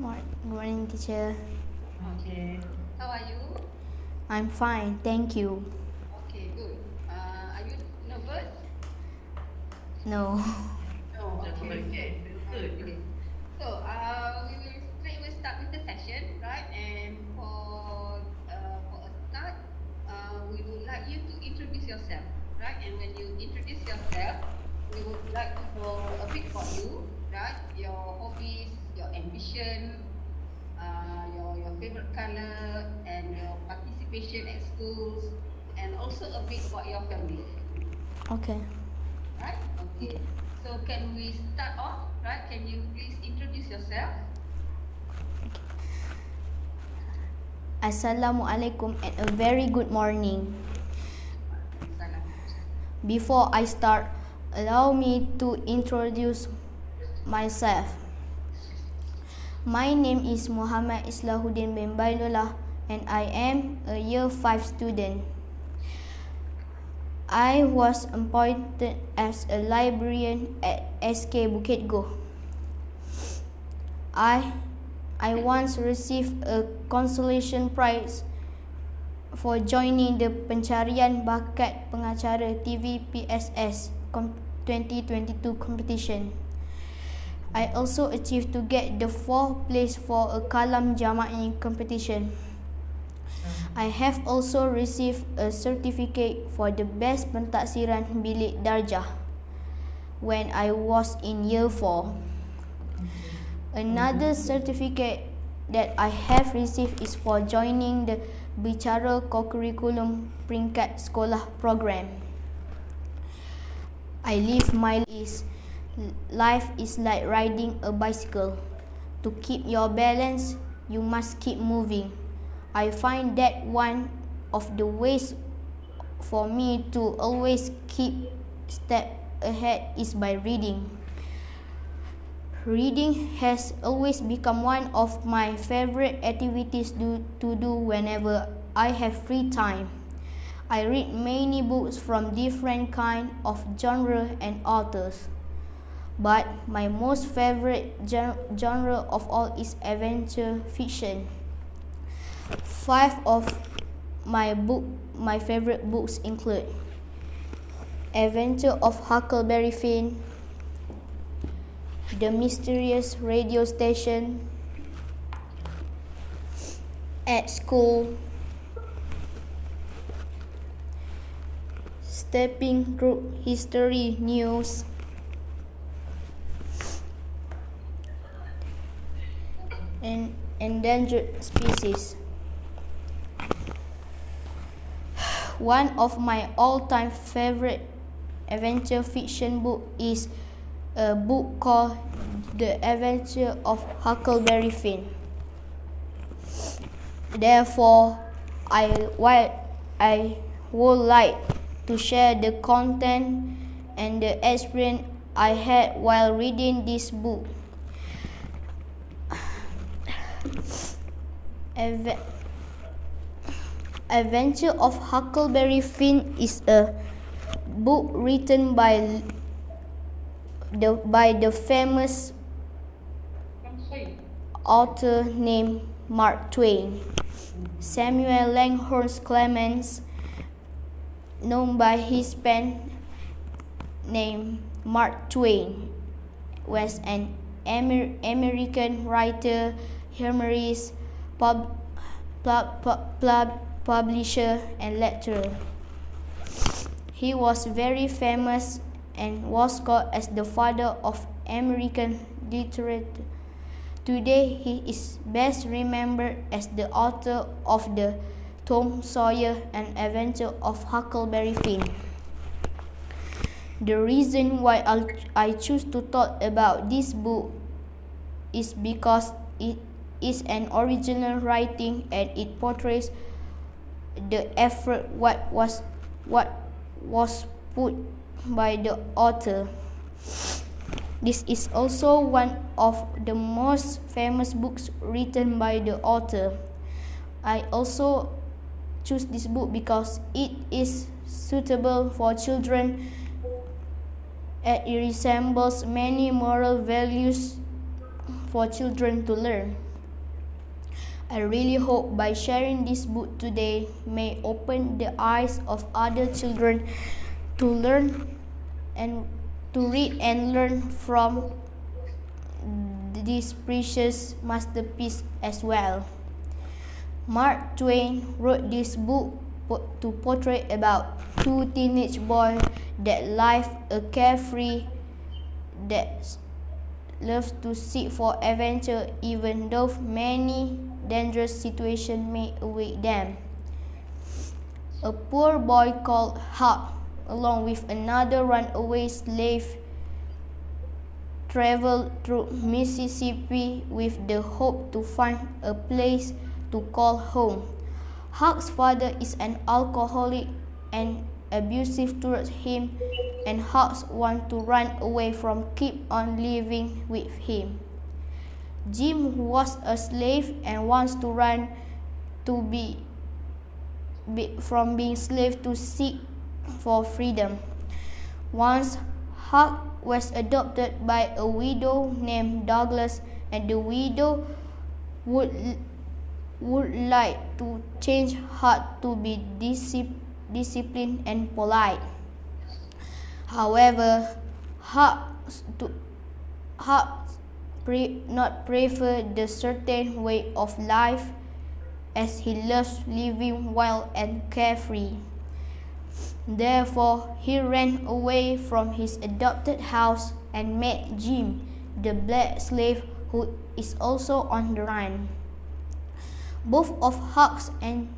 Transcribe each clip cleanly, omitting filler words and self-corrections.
Good morning, teacher. Okay. How are you? I'm fine, thank you. Okay, good. Are you nervous? No. No. Okay. Okay. So, we will start with the session, right? And for a start, we would like you to introduce yourself, right? And when you introduce yourself, we would like to know a bit about you, right? Your hobbies, your ambition, your favorite color, and your participation at schools, and also a bit about your family. Okay. Right? Okay. So can we start off? Right? Can you please introduce yourself? Assalamualaikum and a very good morning. Salam. Before I start, allow me to introduce myself. My name is Muhammad ISLAHUDDIN bin BAIDOLLAH and I am a year 5 student. I was appointed as a librarian at SK Bukit Go. I once received a consolation prize for joining the Pencarian Bakat Pengacara TVPSS 2022 competition. I also achieved to get the 4th place for a Kalam Jama'i competition. I have also received a certificate for the best pentaksiran bilik darjah when I was in year 4. Another certificate that I have received is for joining the Bicara Co-Curriculum Peringkat Sekolah program. I live my life is like riding a bicycle. To keep your balance, you must keep moving. I find that one of the ways for me to always keep step ahead is by reading. Reading has always become one of my favorite activities to do whenever I have free time. I read many books from different kind of genre and authors. But my most favorite genre of all is adventure fiction. 5 of my favorite books include Adventure of Huckleberry Finn, The Mysterious Radio Station, At School, Stepping Through History News, and Endangered Species. One of my all-time favorite adventure fiction book is a book called The Adventure of Huckleberry Finn. Therefore, I would like to share the content and the experience I had while reading this book. Adventure of Huckleberry Finn is a book written by the famous author named Mark Twain. Samuel Langhorne Clemens, known by his pen name Mark Twain, was an American writer, humorist, publisher, and lecturer. He was very famous and was called as the father of American literature. Today, he is best remembered as the author of the Tom Sawyer and Adventure of Huckleberry Finn. The reason why I choose to talk about this book is because it is an original writing and it portrays the effort what was put by the author. This is also one of the most famous books written by the author. I also choose this book because it is suitable for children and it resembles many moral values for children to learn. I really hope by sharing this book today may open the eyes of other children to learn and to read and learn from this precious masterpiece as well. Mark Twain wrote this book to portray about two teenage boys that live a carefree, that loves to seek for adventure even though many dangerous situations may await them. A poor boy called Huck, along with another runaway slave, traveled through Mississippi with the hope to find a place to call home. Huck's father is an alcoholic and abusive towards him, and Huck wants to run away from keep on living with him. Jim was a slave and wants to run from being slave to seek for freedom. Once Huck was adopted by a widow named Douglas, and the widow would like to change Huck to be disciplined and polite. However, Huck not prefer the certain way of life, as he loves living wild and carefree. Therefore, he ran away from his adopted house and met Jim, the black slave, who is also on the run. Both of Huck's and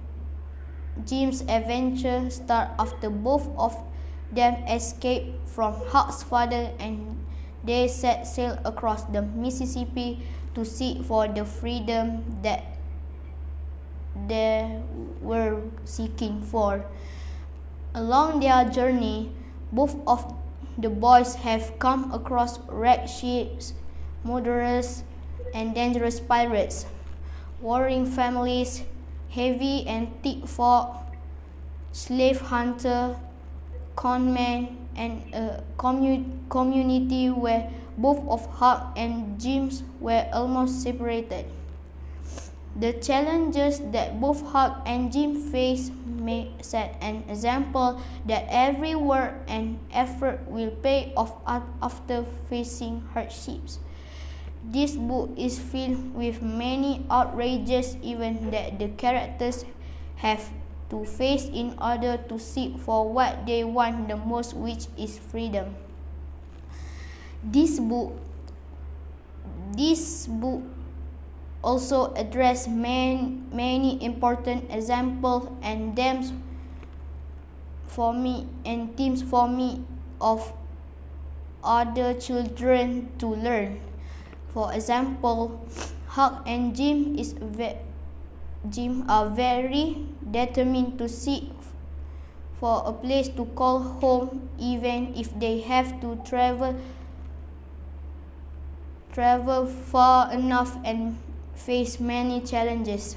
Jim's adventure start after both of them escaped from Huck's father, and they set sail across the Mississippi to seek for the freedom that they were seeking for. Along their journey, both of the boys have come across wrecked ships, murderers, and dangerous pirates, warring families, heavy and thick fog, slave hunter, conmen, and a community where both of Huck and James were almost separated. The challenges that both Huck and Jim faced may set an example that every work and effort will pay off after facing hardships. This book is filled with many outrageous events that the characters have to face in order to seek for what they want the most, which is freedom. This book also addresses many important examples and themes for me of other children to learn. For example, Huck and Jim are very determined to seek for a place to call home, even if they have to travel far enough and face many challenges.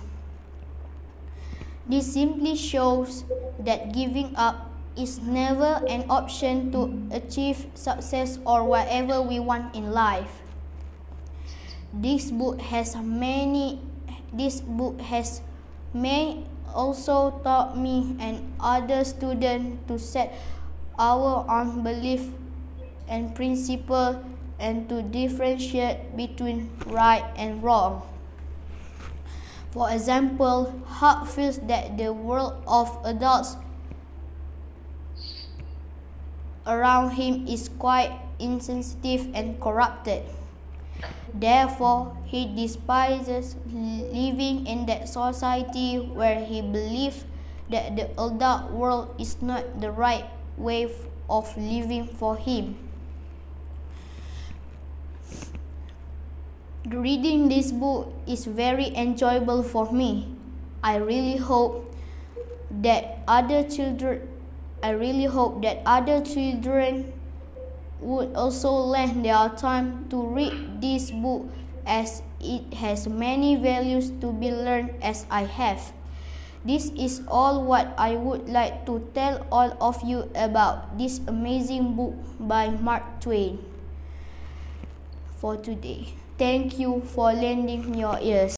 This simply shows that giving up is never an option to achieve success or whatever we want in life. This book may also taught me and other students to set our own belief and principle and to differentiate between right and wrong. For example, Huck feels that the world of adults around him is quite insensitive and corrupted. Therefore, he despises living in that society where he believes that the adult world is not the right way of living for him. Reading this book is very enjoyable for me. I really hope that other children would also lend their time to read this book, as it has many values to be learned as I have. This is all what I would like to tell all of you about this amazing book by Mark Twain for today. Thank you for lending your ears.